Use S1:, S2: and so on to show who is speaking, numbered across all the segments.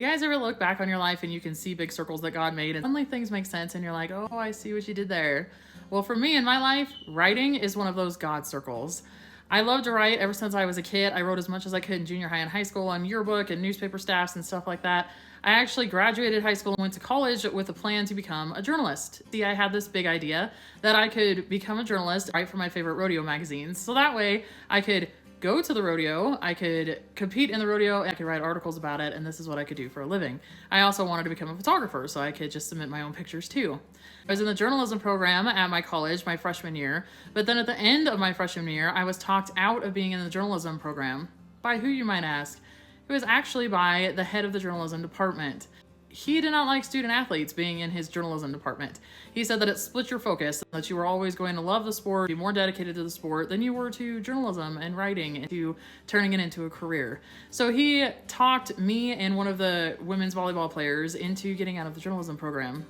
S1: You guys ever look back on your life and you can see big circles that God made and suddenly things make sense and you're like, oh, I see what you did there. Well, for me in my life, writing is one of those God circles. I love to write ever since I was a kid. I wrote as much as I could in junior high and high school on yearbook and newspaper staffs and stuff like that. I actually graduated high school and went to college with a plan to become a journalist. See, I had this big idea that I could become a journalist, write for my favorite rodeo magazines. So that way I could go to the rodeo, I could compete in the rodeo, and I could write articles about it, and this is what I could do for a living. I also wanted to become a photographer, so I could just submit my own pictures too. I was in the journalism program at my college my freshman year, but then at the end of my freshman year, I was talked out of being in the journalism program. By who, you might ask? It was actually by the head of the journalism department. He did not like student athletes being in his journalism department. He said that it split your focus, that you were always going to love the sport, be more dedicated to the sport than you were to journalism and writing and to turning it into a career. So he talked me and one of the women's volleyball players into getting out of the journalism program.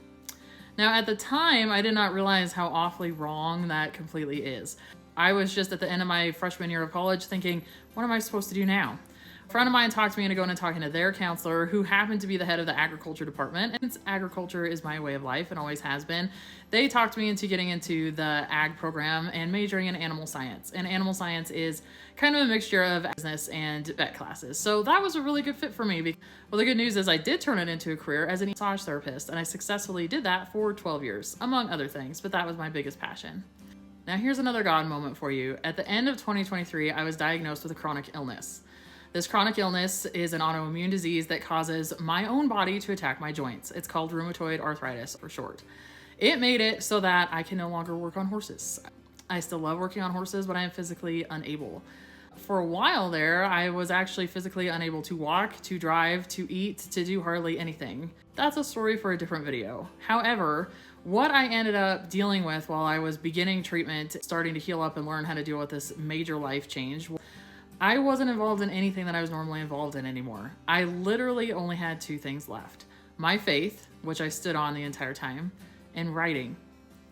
S1: Now, at the time, I did not realize how awfully wrong that completely is. I was just at the end of my freshman year of college thinking, what am I supposed to do now? A friend of mine talked me into going and talking to their counselor, who happened to be the head of the agriculture department, and agriculture is my way of life and always has been. They talked me into getting into the ag program and majoring in animal science. And animal science is kind of a mixture of business and vet classes. So that was a really good fit for me. Well, the good news is I did turn it into a career as a massage therapist, and I successfully did that for 12 years, among other things, but that was my biggest passion. Now here's another God moment for you. At the end of 2023, I was diagnosed with a chronic illness. This chronic illness is an autoimmune disease that causes my own body to attack my joints. It's called rheumatoid arthritis for short. It made it so that I can no longer work on horses. I still love working on horses, but I am physically unable. For a while there, I was actually physically unable to walk, to drive, to eat, to do hardly anything. That's a story for a different video. However, what I ended up dealing with while I was beginning treatment, starting to heal up and learn how to deal with this major life change, I wasn't involved in anything that I was normally involved in anymore. I literally only had two things left. My faith, which I stood on the entire time, and writing.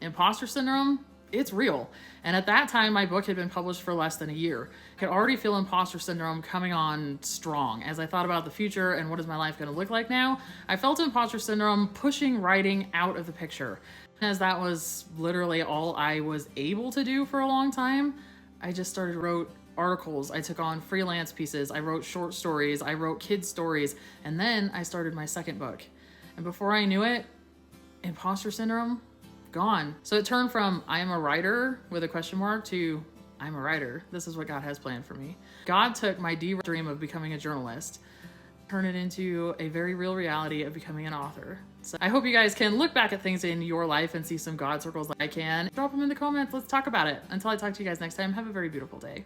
S1: Imposter syndrome, it's real. And at that time, my book had been published for less than a year. I could already feel imposter syndrome coming on strong. As I thought about the future and what is my life going to look like now, I felt imposter syndrome pushing writing out of the picture. As that was literally all I was able to do for a long time, I just wrote articles, I took on freelance pieces, I wrote short stories, I wrote kids stories, and then I started my second book. And before I knew it, imposter syndrome, gone. So it turned from I am a writer with a question mark to I'm a writer. This is what God has planned for me. God took my dream of becoming a journalist, turned it into a very real reality of becoming an author. So I hope you guys can look back at things in your life and see some God circles like I can. Drop them in the comments. Let's talk about it. Until I talk to you guys next time, have a very beautiful day.